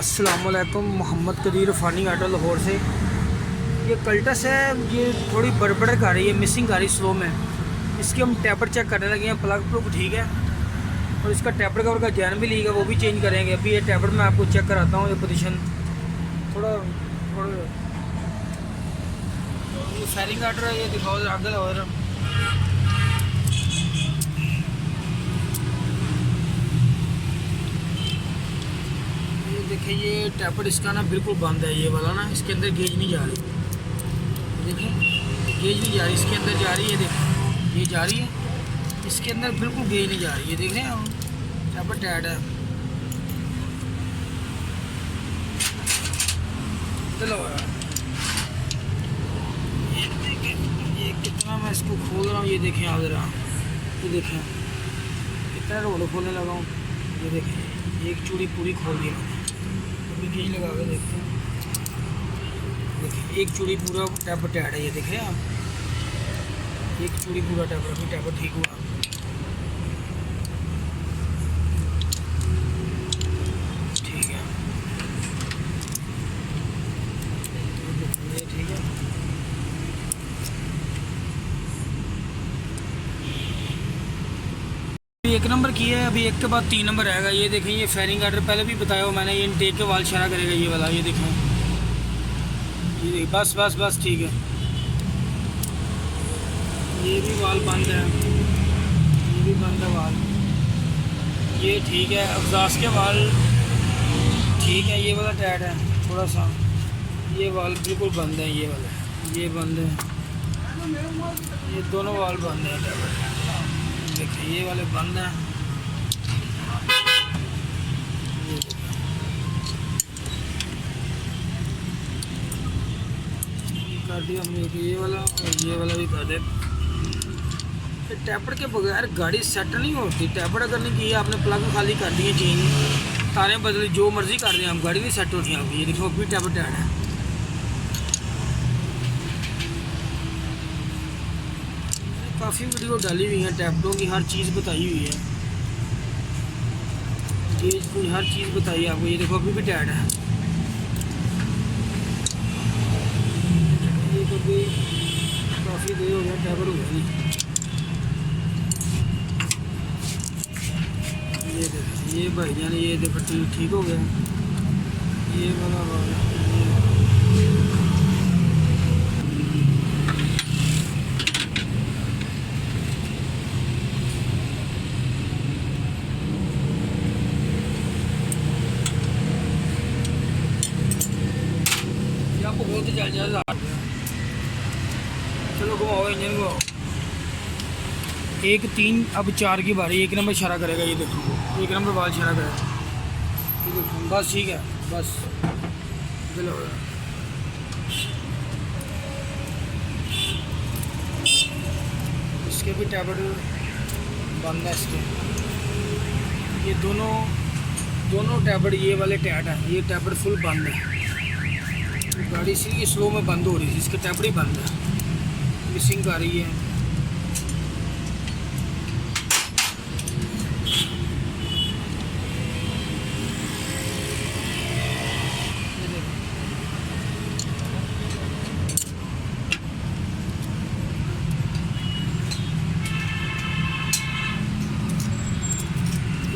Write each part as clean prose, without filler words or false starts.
अस्सलामुअलैकुम। मोहम्मद कदीर फ़ानी ऑटो लाहौर से। ये कल्टस है, ये थोड़ी बड़बड़ कर रही है, मिसिंग आ रही स्लो में। इसकी हम टैपर चेक करने लगे हैं। प्लग प्लग ठीक है और इसका टैपर कवर का जैन भी लीक है, वो भी चेंज करेंगे। अभी ये टैपर मैं आपको चेक कराता हूँ। ये पोजीशन थोड़ा ये फेरिंग ऑर्डर है, ये दिखाओ आगे। और देखिए ये टैपर इसका ना बिल्कुल बंद है, ये वाला ना, इसके अंदर गेज नहीं जा रही। देखिए गेज नहीं जा रही, इसके अंदर जा रही है। देखिए ये जा रही है, इसके अंदर बिल्कुल गेज नहीं जा रही है। देख रहे हैं टैपर टाइट है। चलो ये कितना मैं इसको खोल रहा हूँ, ये देखें आप जरा। ये देखें कितना रोड खोलने लगा हूँ। ये देखें एक चूड़ी पूरी खोल दी मैंने। अभी गेज लगा के देखते हैं। देखिए एक चूड़ी पूरा टैपर टाइट है, ये देखें आप। एक चूड़ी पूरा टैपर, अभी टैपर ठीक हुआ। ठीक है, ये ठीक है। एक नंबर की है, अभी एक के बाद 3 नंबर आएगा। ये देखें ये फेरिंग ऑर्डर पहले भी बताया हो मैंने। ये इनटेक के वाल इशारा करेगा ये वाला। ये देखें ये बस बस बस ठीक है। ये भी वाल बंद है, ये भी बंद है वाल। ये ठीक है। एग्जॉस्ट के वाल ठीक है, ये वाला टाइट है थोड़ा सा। ये वाल बिल्कुल बंद है, ये वाला ये बंद है। ये दोनों वाल बंद है। देखिए ये वाले बंद हैं। कर दिया हमने ये वाला, और ये वाला भी कर दे। टैपर के बगैर गाड़ी सेट नहीं होती। टैपर अगर नहीं किया आपने, प्लग खाली कर दिए, चेंज तारें बदली, जो मर्जी कर दें हम, गाड़ी नहीं सेट होती आपकी। ये देखो अभी टैपर टाइट है। काफ़ी वीडियो डाली हुई है टैपरों की, हर चीज़ बताई हुई है। गेज की हर चीज़ बताई है आपको। ये देखो अभी भी टाइट है। ये तो भी काफ़ी देर हो गया, टैपर हो गया नहीं। ये देखो ये भाई जान, ये देखो ठीक हो गया। ये वाला आपको बोलते चल जाए। चलो घुमाओ इंजन को। 1 3 अब 4 की बारी। 1 नंबर इशारा करेगा, ये देखो 1 नंबर वाल इशारा करेगा। ये देखो बस ठीक है, बस चलो। इसके भी टैबलेट बंद है इसके। ये दोनों टैबलेट ये वाले टाइट है, ये टैबलेट फुल बंद है। गाड़ी इसलिए स्लो में बंद हो रही है, इसके टैबलेट ही बंद है, मिसिंग आ रही है।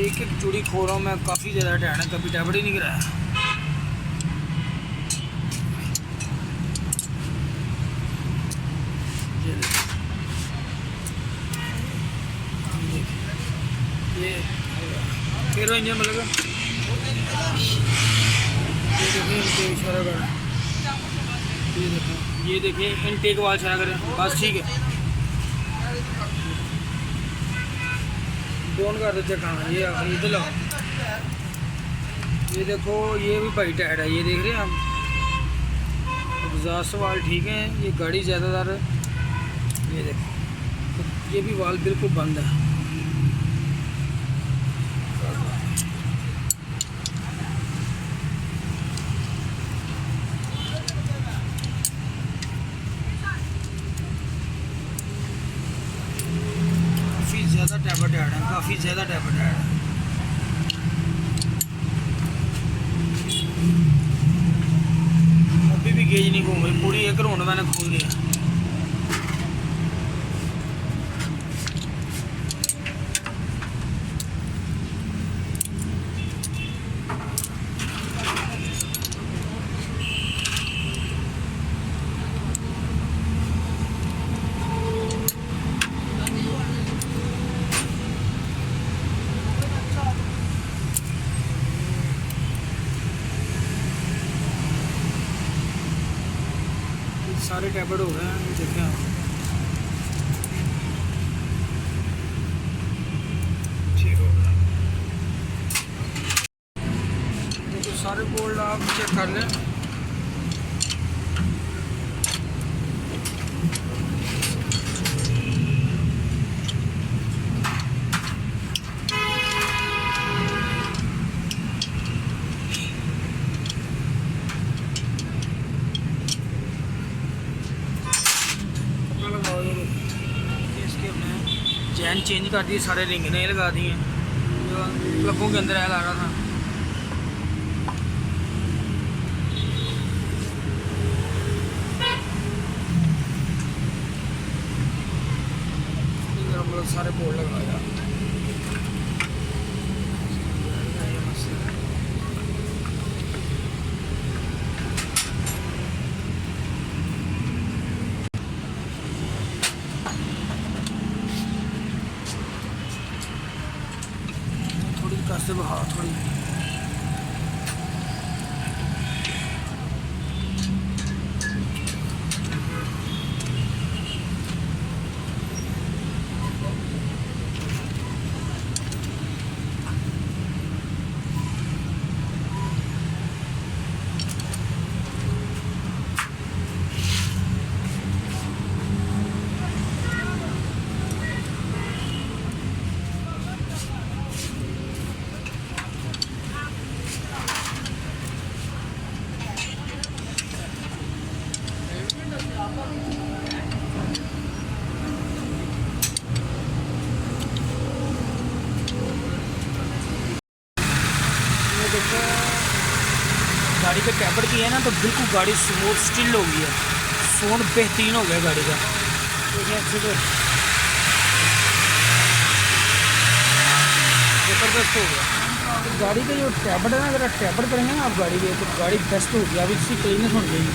एक एक चूड़ी खो रहा हूँ मैं, काफ़ी ज़्यादा टाइट है, कभी टैबलेट ही नहीं गिराया। ये फिर इंजन मतलब ये देखिए इनटेक इशारा कर। ये देखिए इनटेक वाल इशारा करें, बस ठीक है। फोन कर देते कहाँ, ये इधर लो। ये देखो ये भी भाई टाइट है, ये देख रहे हैं हम। एग्जॉस्ट वाल ठीक है, ये गाड़ी ज़्यादातर। ये देखो ये भी वाल बिल्कुल बंद है। काफ़ी ज़्यादा टैबलेट ऐड है, काफ़ी ज़्यादा टैबलेट ऐड है। ब्रेकर होने मैंने खोल दिया। सारे टैबलेट हो गए हैं, देखें आप। ठीक हो गया। तो सारे बोल्ट आप चेक कर लें। इसके हमने चैन चेंज कर दी, सारे रिंग नहीं लगा दी हैं जो प्लगों के अंदर आ रहा था। मतलब सारे बोर्ड लगाया। थोड़ी कैसे बहा थोड़ी देखो गाड़ी के टैबलेट की है ना, तो बिल्कुल गाड़ी स्मूथ स्टिल हो गई है, साउंड बेहतरीन हो गया गाड़ी का। देखिए अच्छे से ज़बरदस्त हो गया। तो गाड़ी के जो टैबलेट है ना, अगर आप टैबलेट करेंगे ना आप गाड़ी के, तो गाड़ी बेस्ट होगी। अभी इसकी क्लीनेस हो जाएगी।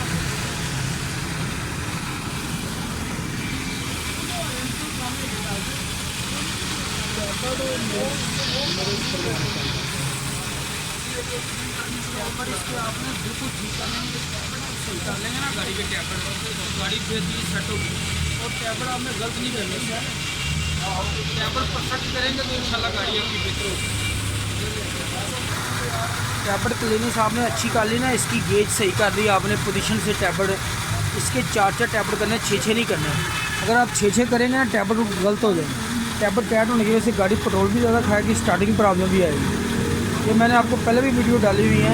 इसके आपने बिल्कुल ठीक कर लेंगे, सही कर लेंगे ना गाड़ी के टैबलेट, तो गाड़ी बेहतरीन सेट होगी। और टैबलेट आपने गलत नहीं करना है, टैबलेट परफेक्ट करेंगे तो इंशाल्लाह गाड़ी आपकी बेहतर होगी। टैबलेट क्लीनिंग आपने अच्छी कर ली ना, इसकी गेज सही कर दी आपने पोजीशन से। टैबलेट इसके 4 टैबलेट करने, 6 नहीं करने। अगर आप 6 करेंगे ना टैबलेट गलत हो जाए। टैबलेट टाइट होने की वजह से गाड़ी पेट्रोल भी ज़्यादा खाएगी, स्टार्टिंग प्रॉब्लम भी आएगी। ये मैंने आपको पहले भी वीडियो डाली हुई है।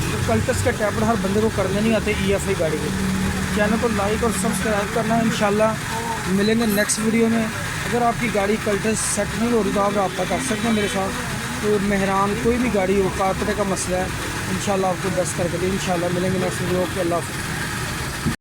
तो कल्टस के टैबलेट हर बंदे को करने नहीं आते EFI गाड़ी के। चैनल को लाइक और सब्सक्राइब करना है। इंशाल्लाह मिलेंगे नेक्स्ट वीडियो में। अगर आपकी गाड़ी कल्टस सेट नहीं हो रही तो आप रब्ता कर सकते हैं मेरे साथ। तो मेहरान कोई भी गाड़ी हो, कारपेट का मसला है, इंशाल्लाह आपको बेस्ट करके दें। इंशाल्लाह मिलेंगे नेक्स्ट वीडियो के। अल्लाह हाफ़िज़।